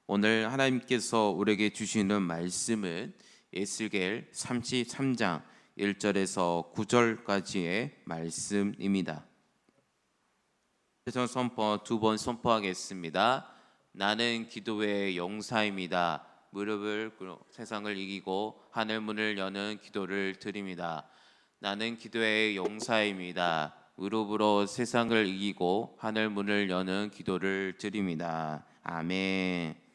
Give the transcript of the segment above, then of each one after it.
오늘 하나님께서 우리에게 주시는 말씀은 에스겔 33장 1절에서 9절까지의 말씀입니다. 전 선포 두 번 선포하겠습니다. 나는 기도의 용사입니다. 무릎을 꿇고 세상을 이기고 하늘 문을 여는 기도를 드립니다. 나는 기도의 용사입니다. 무릎으로 세상을 이기고 하늘 문을 여는 기도를 드립니다. 아멘.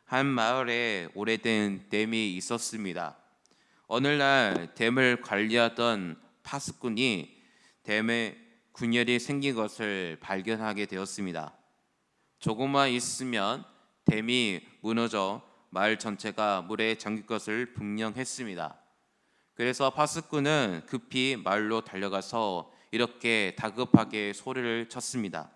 한 마을에 오래된 댐이 있었습니다. 어느 날 댐을 관리하던 파수꾼이 댐에 균열이 생긴 것을 발견하게 되었습니다. 조금만 있으면 댐이 무너져 마을 전체가 물에 잠길 것을 분명했습니다. 그래서 파수꾼은 급히 마을로 달려가서 이렇게 다급하게 소리를 쳤습니다.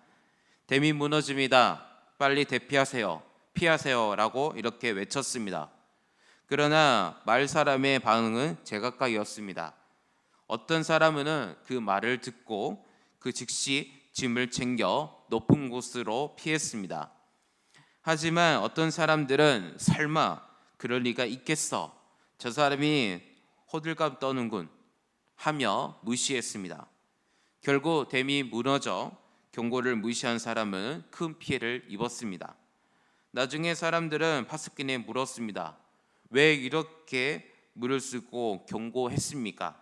댐이 무너집니다. 빨리 대피하세요. 피하세요. 라고 이렇게 외쳤습니다. 그러나 마을 사람의 반응은 제각각이었습니다. 어떤 사람은 그 말을 듣고 그 즉시 짐을 챙겨 높은 곳으로 피했습니다. 하지만 어떤 사람들은 설마 그럴 리가 있겠어. 저 사람이 호들갑 떠는군 하며 무시했습니다. 결국 댐이 무너져 경고를 무시한 사람은 큰 피해를 입었습니다. 나중에 사람들은 파수꾼에 물었습니다. 왜 이렇게 물을 쓰고 경고했습니까?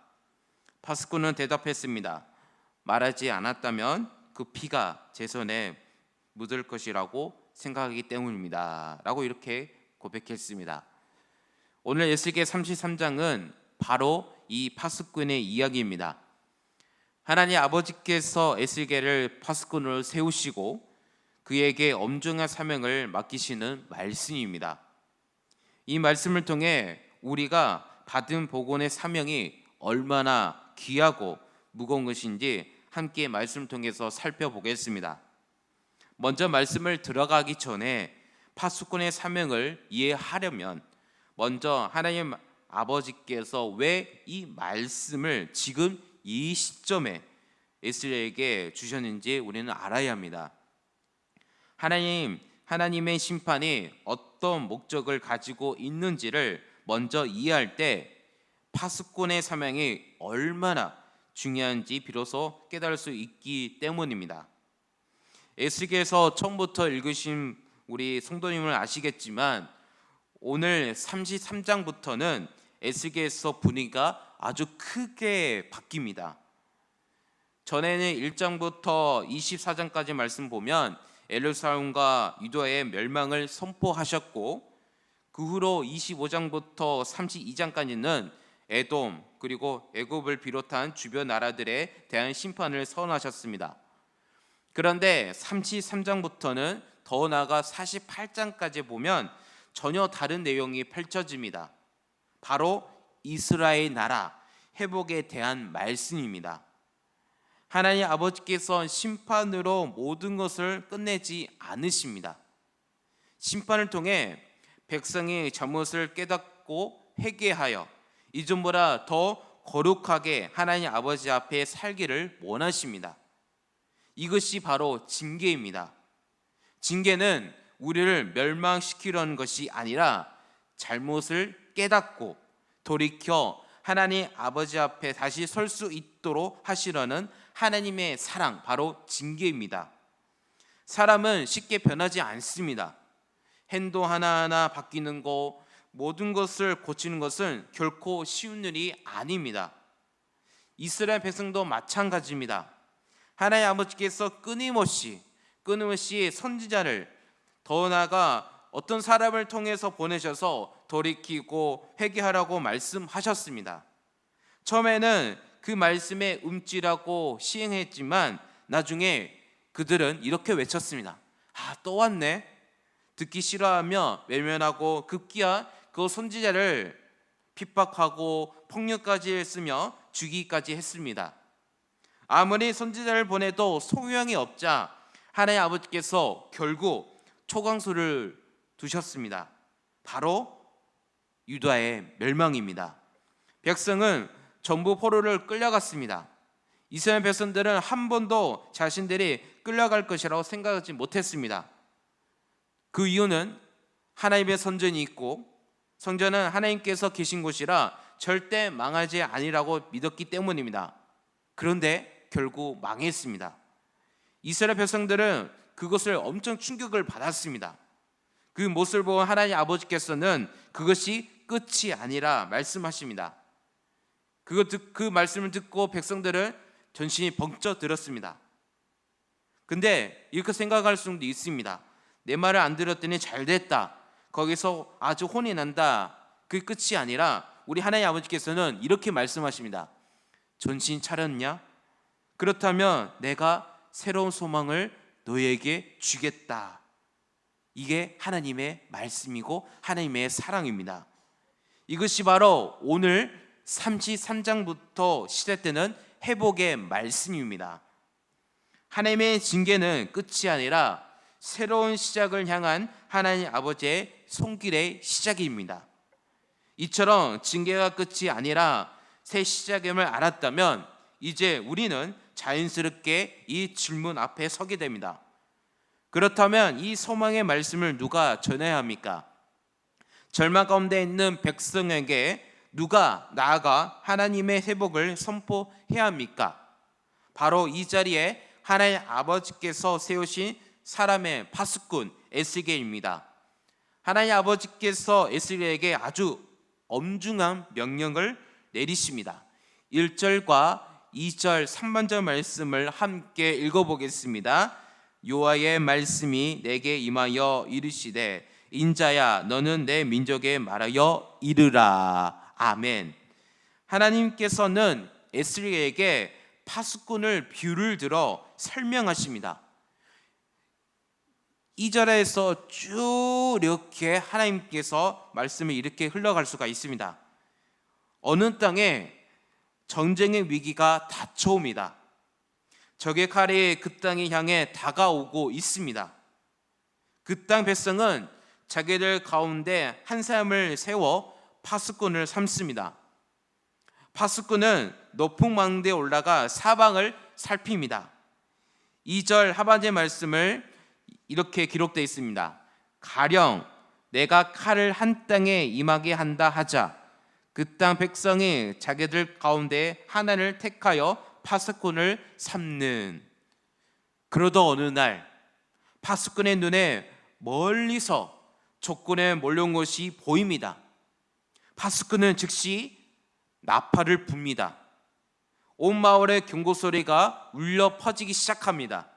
파수꾼은 대답했습니다. 말하지 않았다면 그 피가 제 손에 묻을 것이라고 생각하기 때문입니다. 라고 이렇게 고백했습니다. 오늘 에스겔 33장은 바로 이 파수꾼의 이야기입니다. 하나님 아버지께서 에스겔을 파수꾼으로 세우시고 그에게 엄중한 사명을 맡기시는 말씀입니다. 이 말씀을 통해 우리가 받은 복원의 사명이 얼마나 귀하고 무거운 것인지 함께 말씀을 통해서 살펴보겠습니다. 먼저 말씀을 들어가기 전에 파수꾼의 사명을 이해하려면 먼저 하나님 아버지께서 왜 이 말씀을 지금 이 시점에 에스겔에게 주셨는지 우리는 알아야 합니다. 하나님의 심판이 어떤 목적을 가지고 있는지를 먼저 이해할 때 파수꾼의 사명이 얼마나 중요한지 비로소 깨달을 수 있기 때문입니다. 에스겔에서 처음부터 읽으신 우리 성도님을 아시겠지만 오늘 33장부터는 에스겔에서 분위기가 아주 크게 바뀝니다. 전에는 1장부터 24장까지 말씀 보면 예루살렘과 유다의 멸망을 선포하셨고 그 후로 25장부터 32장까지는 에돔 그리고 애굽을 비롯한 주변 나라들에 대한 심판을 선언하셨습니다. 그런데 33장부터는 더 나아가 48장까지 보면 전혀 다른 내용이 펼쳐집니다. 바로 이스라엘 나라 회복에 대한 말씀입니다. 하나님 아버지께서 심판으로 모든 것을 끝내지 않으십니다. 심판을 통해 백성이 잘못을 깨닫고 회개하여 이전보다 더 거룩하게 하나님 아버지 앞에 살기를 원하십니다. 이것이 바로 징계입니다. 징계는 우리를 멸망시키려는 것이 아니라 잘못을 깨닫고 돌이켜 하나님 아버지 앞에 다시 설 수 있도록 하시려는 하나님의 사랑, 바로 징계입니다. 사람은 쉽게 변하지 않습니다. 행동 하나하나 바뀌는 것, 모든 것을 고치는 것은 결코 쉬운 일이 아닙니다. 이스라엘 백성도 마찬가지입니다. 하나님 아버지께서 끊임없이 선지자를 더 나아가 어떤 사람을 통해서 보내셔서 돌이키고 회개하라고 말씀하셨습니다. 처음에는 그 말씀에 움찔하고 시행했지만 나중에 그들은 이렇게 외쳤습니다. 또 왔네. 듣기 싫어하며 외면하고 급기야 그 선지자를 핍박하고 폭력까지 했으며 죽이기까지 했습니다. 아무리 선지자를 보내도 소용이 없자 하나님 아버지께서 결국 초강수를 두셨습니다. 바로 유다의 멸망입니다. 백성은 전부 포로를 끌려갔습니다. 이스라엘 백성들은 한 번도 자신들이 끌려갈 것이라고 생각하지 못했습니다. 그 이유는 하나님의 선전이 있고 성전은 하나님께서 계신 곳이라 절대 망하지 아니라고 믿었기 때문입니다. 그런데 결국 망했습니다. 이스라엘 백성들은 그것을 엄청 충격을 받았습니다. 그 모습을 보고 하나님 아버지께서는 그것이 끝이 아니라 말씀하십니다. 그 말씀을 듣고 백성들은 전신이 벙쪄 들었습니다. 근데 이렇게 생각할 수도 있습니다. 내 말을 안 들었더니 잘 됐다. 거기서 아주 혼이 난다. 그 끝이 아니라 우리 하나님 아버지께서는 이렇게 말씀하십니다. 전신 차렸냐? 그렇다면 내가 새로운 소망을 너에게 주겠다. 이게 하나님의 말씀이고 하나님의 사랑입니다. 이것이 바로 오늘 33장부터 시작되는 회복의 말씀입니다. 하나님의 징계는 끝이 아니라 새로운 시작을 향한 하나님 아버지의 손길의 시작입니다. 이처럼 징계가 끝이 아니라 새 시작임을 알았다면 이제 우리는 자연스럽게 이 질문 앞에 서게 됩니다. 그렇다면 이 소망의 말씀을 누가 전해야 합니까? 절망 가운데 있는 백성에게 누가 나아가 하나님의 회복을 선포해야 합니까? 바로 이 자리에 하나님 아버지께서 세우신 사람의 파수꾼 에스겔입니다. 하나님 아버지께서 에스겔에게 아주 엄중한 명령을 내리십니다. 1절과 2절 3번절 말씀을 함께 읽어보겠습니다. 여호와의 말씀이 내게 임하여 이르시되 인자야 너는 내 민족에 말하여 이르라. 아멘. 하나님께서는 에스겔에게 파수꾼을 비유를 들어 설명하십니다. 2절에서 쭉 이렇게 하나님께서 말씀이 이렇게 흘러갈 수가 있습니다. 어느 땅에 전쟁의 위기가 닥쳐옵니다. 적의 칼이 그 땅을 향해 다가오고 있습니다. 그 땅 백성은 자기들 가운데 한 사람을 세워 파수꾼을 삼습니다. 파수꾼은 높은 망대에 올라가 사방을 살핍니다. 2절 하반절 말씀을 이렇게 기록되어 있습니다. 가령 내가 칼을 한 땅에 임하게 한다 하자 그 땅 백성이 자기들 가운데 하나를 택하여 파수꾼을 삼는. 그러던 어느 날 파수꾼의 눈에 멀리서 적군에 몰려온 것이 보입니다. 파수꾼은 즉시 나팔을 붑니다. 온 마을의 경고 소리가 울려 퍼지기 시작합니다.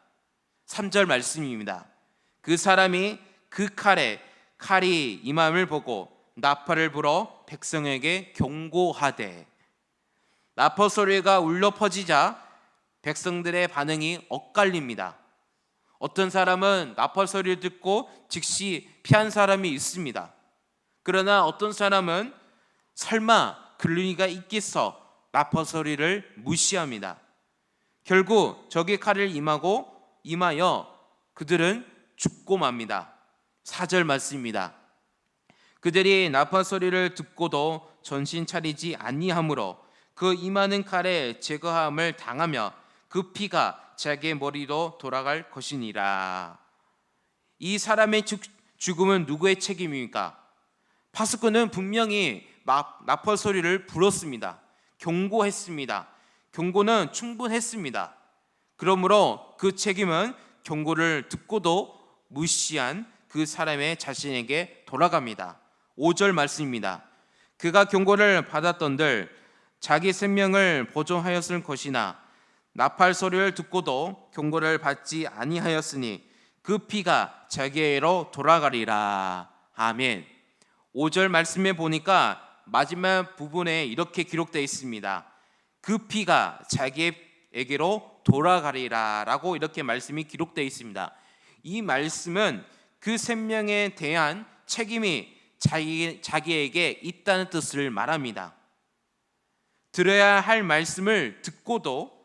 3절 말씀입니다. 그 사람이 그 칼이 임함을 보고 나팔을 불어 백성에게 경고하되. 나팔 소리가 울려 퍼지자 백성들의 반응이 엇갈립니다. 어떤 사람은 나팔 소리를 듣고 즉시 피한 사람이 있습니다. 그러나 어떤 사람은 설마 그럴 리가 있겠어 나팔 소리를 무시합니다. 결국 적의 칼을 임하여 그들은 죽고 맙니다. 4절 말씀입니다. 그들이 나팔 소리를 듣고도 전신 차리지 아니하므로 그 임하는 칼에 제거함을 당하며 그 피가 자기의 머리로 돌아갈 것이니라. 이 사람의 죽음은 누구의 책임입니까? 파수꾼은 분명히 나팔 소리를 불었습니다. 경고했습니다. 경고는 충분했습니다. 그러므로 그 책임은 경고를 듣고도 무시한 그 사람의 자신에게 돌아갑니다. 5절 말씀입니다. 그가 경고를 받았던들 자기 생명을 보존하였을 것이나 나팔 소리를 듣고도 경고를 받지 아니하였으니 그 피가 자기에게로 돌아가리라. 아멘. 5절 말씀에 보니까 마지막 부분에 이렇게 기록되어 있습니다. 그 피가 자기에게로 돌아가리라 라고 이렇게 말씀이 기록되어 있습니다. 이 말씀은 그 생명에 대한 책임이 자기에게 있다는 뜻을 말합니다. 들어야 할 말씀을 듣고도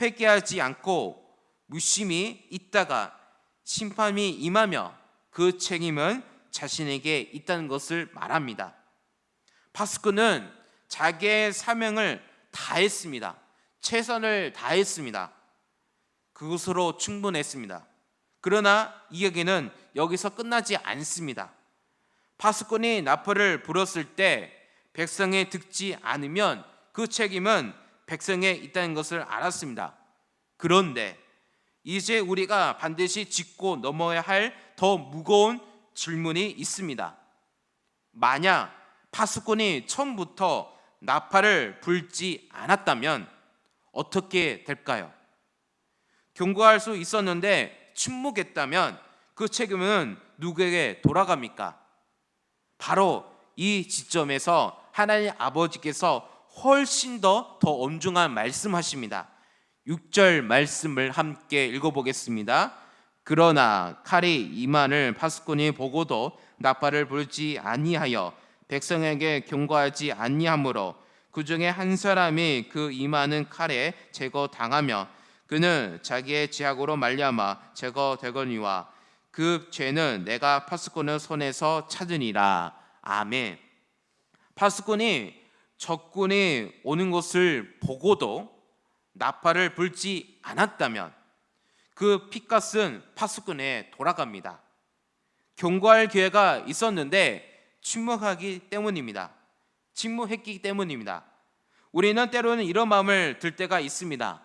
회개하지 않고 무심히 있다가 심판이 임하며 그 책임은 자신에게 있다는 것을 말합니다. 파수꾼은 자기의 사명을 다했습니다. 최선을 다했습니다. 그것으로 충분했습니다. 그러나 이 얘기는 여기서 끝나지 않습니다. 파수꾼이 나팔을 불었을 때 백성이 듣지 않으면 그 책임은 백성에 있다는 것을 알았습니다. 그런데 이제 우리가 반드시 짚고 넘어야 할 더 무거운 질문이 있습니다. 만약 파수꾼이 처음부터 나팔을 불지 않았다면 어떻게 될까요? 경고할 수 있었는데 침묵했다면 그 책임은 누구에게 돌아갑니까? 바로 이 지점에서 하나님 아버지께서 훨씬 더 엄중한 말씀하십니다. 6절 말씀을 함께 읽어보겠습니다. 그러나 칼이 임한을 파수꾼이 보고도 나팔을 불지 아니하여 백성에게 경고하지 아니하므로 그 중에 한 사람이 그 임하는 칼에 제거당하며 그는 자기의 죄악으로 말미암아 제거되거니와 그 죄는 내가 파수꾼의 손에서 찾으니라. 아멘. 파수꾼이 적군이 오는 것을 보고도 나팔을 불지 않았다면 그 핏값은 파수꾼에 돌아갑니다. 경고할 기회가 있었는데 침묵했기 때문입니다. 우리는 때로는 이런 마음을 들 때가 있습니다.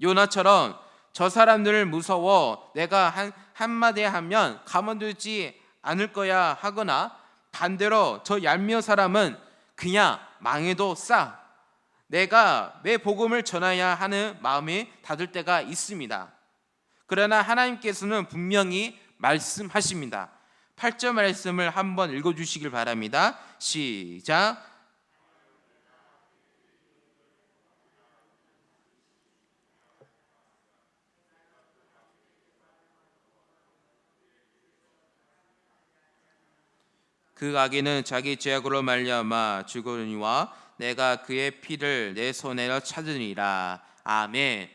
요나처럼 저 사람들을 무서워 내가 한마디 하면 가만두지 않을 거야 하거나, 반대로 저 얄미운 사람은 그냥 망해도 싸, 내가 왜 복음을 전해야 하는 마음이 닫을 때가 있습니다. 그러나 하나님께서는 분명히 말씀하십니다. 8절 말씀을 한번 읽어주시길 바랍니다. 시작. 그 악인은 자기 죄악으로 말미암아 죽으니와 내가 그의 피를 내 손에서 찾으니라. 아멘.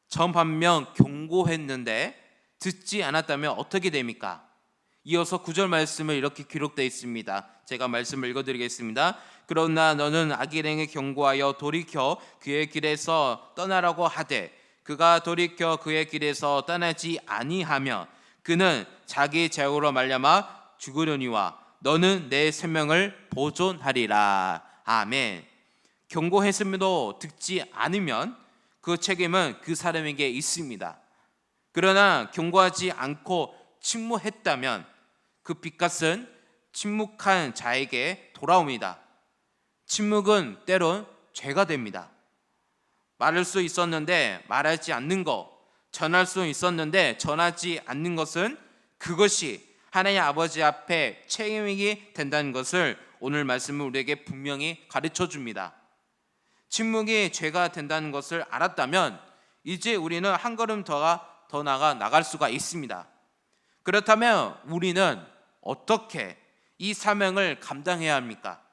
전반면 경고했는데 듣지 않았다면 어떻게 됩니까? 이어서 9절 말씀을 이렇게 기록되어 있습니다. 제가 말씀을 읽어드리겠습니다. 그러나 너는 악인에게 경고하여 돌이켜 그의 길에서 떠나라고 하되 그가 돌이켜 그의 길에서 떠나지 아니하며 그는 자기 죄악으로 말미암아 죽으려니와 너는 내 생명을 보존하리라. 아멘. 경고했음에도 듣지 않으면 그 책임은 그 사람에게 있습니다. 그러나 경고하지 않고 침묵했다면 그 빚값은 침묵한 자에게 돌아옵니다. 침묵은 때론 죄가 됩니다. 말할 수 있었는데 말하지 않는 것, 전할 수 있었는데 전하지 않는 것은 그것이 하나님 아버지 앞에 책임이 된다는 것을 오늘 말씀은 우리에게 분명히 가르쳐 줍니다. 침묵이 죄가 된다는 것을 알았다면 이제 우리는 한 걸음 더 나갈 수가 있습니다. 그렇다면 우리는 어떻게 이 사명을 감당해야 합니까?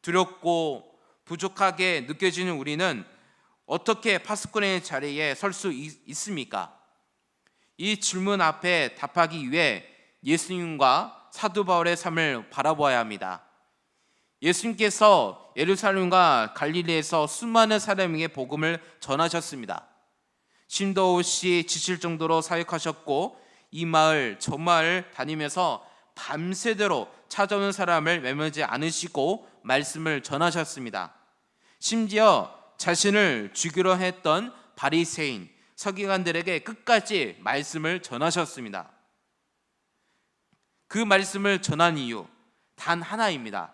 두렵고 부족하게 느껴지는 우리는 어떻게 파수꾼의 자리에 설 수 있습니까? 이 질문 앞에 답하기 위해 예수님과 사도 바울의 삶을 바라보아야 합니다. 예수님께서 예루살렘과 갈릴리에서 수많은 사람에게 복음을 전하셨습니다. 심도 없이 지칠 정도로 사역하셨고 이 마을 저 마을 다니면서 밤새도록 찾아오는 사람을 외면하지 않으시고 말씀을 전하셨습니다. 심지어 자신을 죽이려 했던 바리새인 서기관들에게 끝까지 말씀을 전하셨습니다. 그 말씀을 전한 이유 단 하나입니다.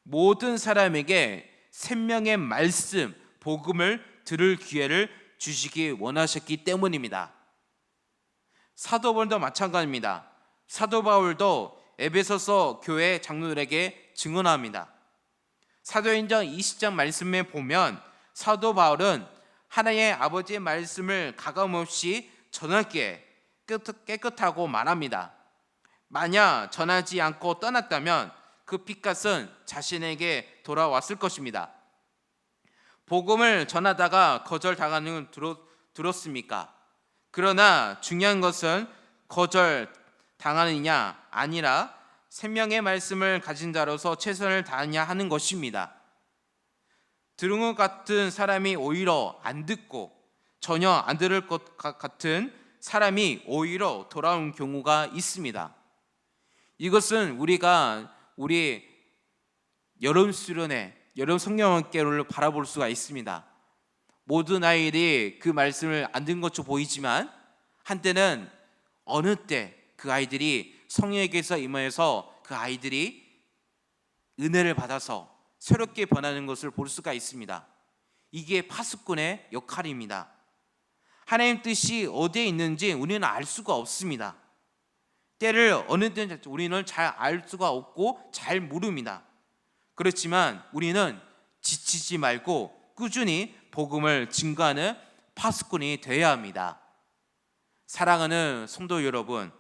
모든 사람에게 생명의 말씀, 복음을 들을 기회를 주시기 원하셨기 때문입니다. 사도 바울도 마찬가지입니다. 사도 바울도 에베소서 교회 장로들에게 증언합니다. 사도행전 20장 말씀에 보면 사도 바울은 하나님의 아버지의 말씀을 가감없이 전하기에 깨끗하고 말합니다. 만약 전하지 않고 떠났다면 그 핏값은 자신에게 돌아왔을 것입니다. 복음을 전하다가 거절당하는 들었습니까? 그러나 중요한 것은 거절당하느냐 아니라 생명의 말씀을 가진 자로서 최선을 다하냐 하는 것입니다. 들은 것 같은 사람이 오히려 안 듣고 전혀 안 들을 것 같은 사람이 오히려 돌아온 경우가 있습니다. 이것은 우리 여름 수련회, 여름 성경학교를 바라볼 수가 있습니다. 모든 아이들이 그 말씀을 안 듣는 것처럼 보이지만 한때는 어느 때 그 아이들이 성령에게서 임하여서 그 아이들이 은혜를 받아서 새롭게 변하는 것을 볼 수가 있습니다. 이게 파수꾼의 역할입니다. 하나님 뜻이 어디에 있는지 우리는 알 수가 없습니다. 때를 어느 때 우리는 잘 알 수가 없고 잘 모릅니다. 그렇지만 우리는 지치지 말고 꾸준히 복음을 증거하는 파수꾼이 되어야 합니다. 사랑하는 성도 여러분,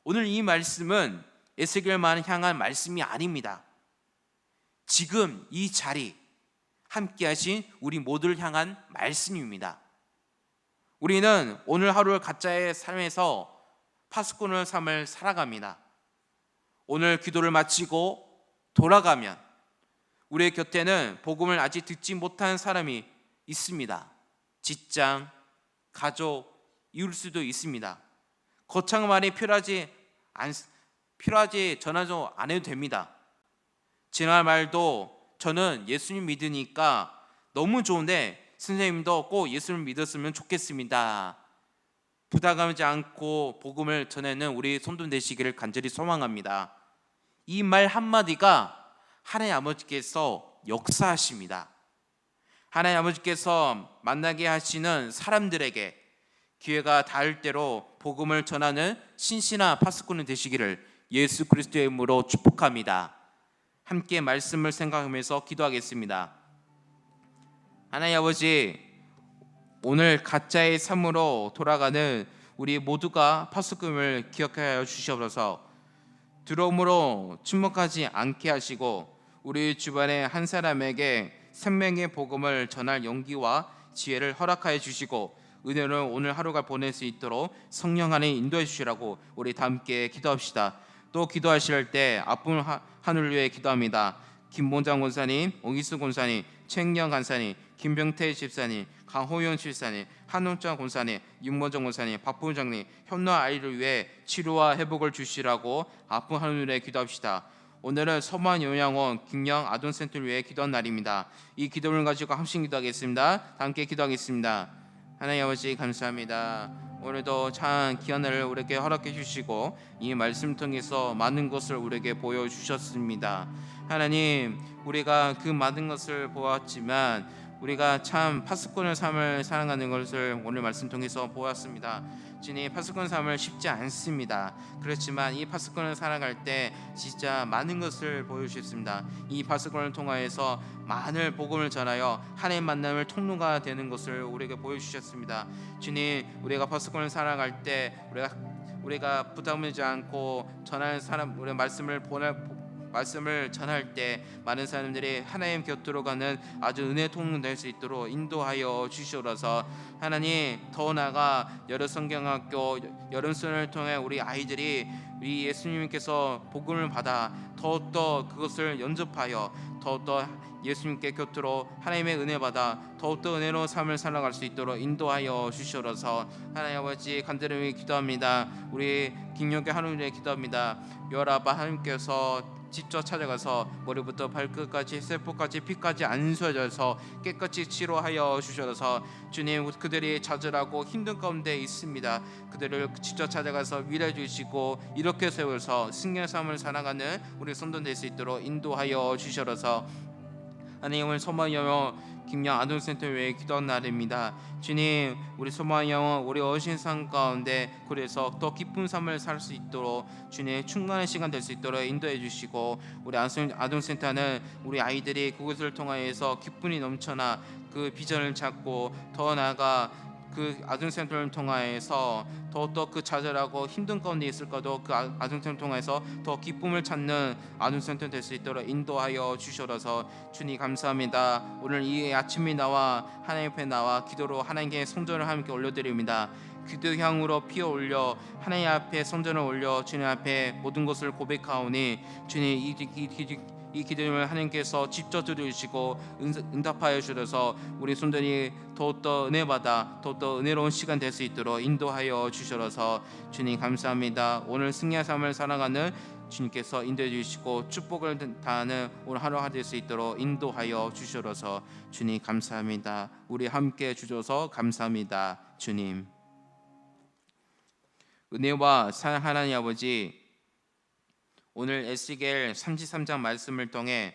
오늘 이 말씀은 에스겔만 향한 말씀이 아닙니다. 지금 이 자리 함께 하신 우리 모두를 향한 말씀입니다. 우리는 오늘 하루 각자의 삶에서 파수꾼의 삶을 살아갑니다. 오늘 기도를 마치고 돌아가면 우리의 곁에는 복음을 아직 듣지 못한 사람이 있습니다. 직장, 가족, 이웃 수도 있습니다. 거창한 말이 필요하지 전화도 안 해도 됩니다. 지난 말도 저는 예수님 믿으니까 너무 좋은데 선생님도 꼭 예수를 믿었으면 좋겠습니다. 부담하지 않고 복음을 전하는 우리 손도 되시기를 간절히 소망합니다. 이 말 한마디가 하나님 아버지께서 역사하십니다. 하나님 아버지께서 만나게 하시는 사람들에게 기회가 닿을 대로 복음을 전하는 신실한 파수꾼이 되시기를 예수 그리스도의 이름으로 축복합니다. 함께 말씀을 생각하면서 기도하겠습니다. 하나님 아버지, 오늘 가짜의 삶으로 돌아가는 우리 모두가 파수꾼을 기억하여 주시옵소서. 두려움으로 침묵하지 않게 하시고 우리 주변의 한 사람에게 생명의 복음을 전할 용기와 지혜를 허락하여 주시고 은혜로 오늘 하루가 보낼 수 있도록 성령 안에 인도해 주시라고 우리 다 함께 기도합시다. 또 기도하실 때 아픈 하늘 위해 기도합니다. 김봉장 권사님, 오기수 권사님, 최영 간사님, 김병태 집사님, 강호영 집사님, 한홍장 권사님, 윤모정 권사님, 박 부장님, 현노 아이를 위해 치료와 회복을 주시라고 아픈 하늘에 기도합시다. 오늘은 서만 요양원 김영 아동센터를 위해 기도한 날입니다. 이 기도를 가지고 함께 기도하겠습니다. 다 함께 기도하겠습니다. 하나님 아버지 감사합니다. 오늘도 참 귀한 날을 우리에게 허락해 주시고 이 말씀 통해서 많은 것을 우리에게 보여주셨습니다. 하나님, 우리가 그 많은 것을 보았지만 우리가 참 파수꾼의 삶을 살아가는 것을 오늘 말씀 통해서 보았습니다. 주님, 파수꾼 삶을 쉽지 않습니다. 그렇지만 이 파수꾼을 살아갈 때 진짜 많은 것을 보여주셨습니다. 이 파수꾼을 통하여서 많은 복음을 전하여 하나님 만남을 통로가 되는 것을 우리에게 보여주셨습니다. 주님, 우리가 파수꾼을 살아갈 때 우리가 부담하지 않고 전하는 사람, 우리 말씀을 전할 때 많은 사람들이 하나님 곁으로 가는 아주 은혜 통로 될 수 있도록 인도하여 주시옵소서. 하나님, 더 나아가 여러 성경학교 여름 수련을 통해 우리 아이들이 우리 예수님께서 복음을 받아 더욱더 그것을 연습하여 더욱더 예수님께 곁으로 하나님의 은혜 받아 더욱더 은혜로운 삶을 살아갈 수 있도록 인도하여 주시옵소서. 하나님 아버지 간절히 기도합니다. 우리 김용기 하나님께 기도합니다. 여라바 하나님께서 직접 찾아가서 머리부터 발끝까지 세포까지 피까지 안수하셔서 깨끗이 치료하여 주셔서 주님, 그들이 좌절하고 힘든 가운데 있습니다. 그들을 직접 찾아가서 위로해 주시고 이렇게 세워서 승리의 삶을 살아가는 우리 손도 될 수 있도록 인도하여 주셔서 하나님을 소망하여 김양 아동센터 외에 기도한 날입니다. 주님, 우리 소망하여 우리 어신상 가운데 그래서 더 기쁜 삶을 살 수 있도록 주님 충만한 시간 될 수 있도록 인도해 주시고 우리 아동센터는 우리 아이들이 그것을 통하여서 기쁨이 넘쳐나 그 비전을 찾고 더 나아가 그 아동센터를 통하여서 더욱더 그 좌절하고 힘든 가운데 있을까도 그 아동센터를 통해서 더 기쁨을 찾는 아동센터 될 수 있도록 인도하여 주셔서 주님 감사합니다. 오늘 이 아침에 나와 하나님 앞에 나와 기도로 하나님께 성전을 함께 올려드립니다. 기도향으로 피어 올려 하나님 앞에 성전을 올려 주님 앞에 모든 것을 고백하오니 주님 이 기도를 하나님께서 직접 들으시고 응답하여 주셔서 우리 손들이 더욱더 은혜받아 더욱더 은혜로운 시간 될 수 있도록 인도하여 주셔서 주님 감사합니다. 오늘 승리의 삶을 살아가는 주님께서 인도해 주시고 축복을 다하는 오늘 하루가 될 수 있도록 인도하여 주셔서 주님 감사합니다. 우리 함께 주셔서 감사합니다. 주님. 은혜와 사랑 하나님 아버지, 오늘 에스겔 33장 말씀을 통해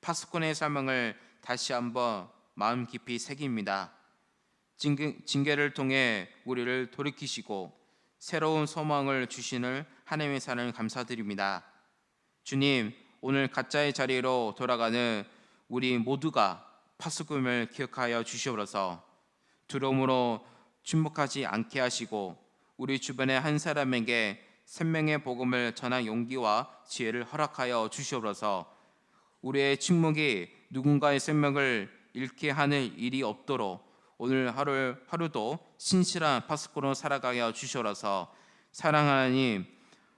파수꾼의 사명을 다시 한번 마음 깊이 새깁니다. 징계를 통해 우리를 돌이키시고 새로운 소망을 주시는 하나님의 사랑을 감사드립니다. 주님, 오늘 가짜의 자리로 돌아가는 우리 모두가 파수꾼을 기억하여 주시옵소서. 두려움으로 침묵하지 않게 하시고 우리 주변의 한 사람에게 생명의 복음을 전할 용기와 지혜를 허락하여 주시옵소서. 우리의 침묵이 누군가의 생명을 잃게 하는 일이 없도록 오늘 하루도 신실한 파수꾼으로 살아가게 하여 주시옵소서. 사랑하는 하나님,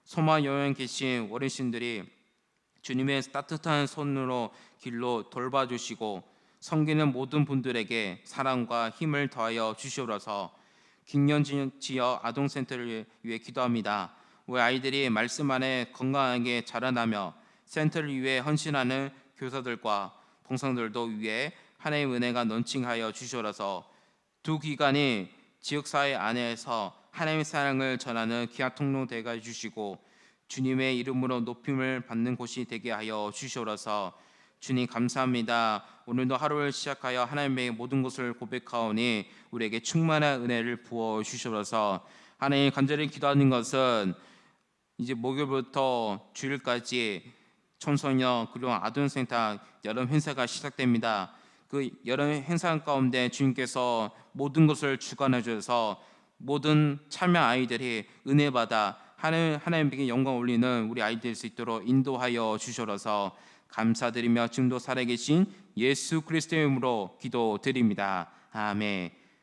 소망 여행 계신 어르신들이 주님의 따뜻한 손으로 길로 돌봐주시고 섬기는 모든 분들에게 사랑과 힘을 더하여 주시옵소서. 김년 지역 아동센터를 위해 기도합니다. 우리 아이들이 말씀 안에 건강하게 자라나며 센터를 위해 헌신하는 교사들과 봉사들도 위해 하나님의 은혜가 넘치하여 주시옵소서. 두 기관이 지역사회 안에서 하나님의 사랑을 전하는 귀한 통로 되게 주시고 주님의 이름으로 높임을 받는 곳이 되게 하여 주시옵소서. 주님 감사합니다. 오늘도 하루를 시작하여 하나님의 모든 것을 고백하오니 우리에게 충만한 은혜를 부어 주시옵소서. 하나님, 간절히 기도하는 것은 이제 목요일부터 주일까지 청소년 그리고 아동센터 여름 행사가 시작됩니다. 그 여름 행사 가운데 주님께서 모든 것을 주관해 주셔서 모든 참여 아이들이 은혜 받아 하나님께 영광 올리는 우리 아이들 될 수 있도록 인도하여 주셔서 감사드리며 지금도 살아계신 예수 그리스도의 이름으로 기도드립니다. 아멘.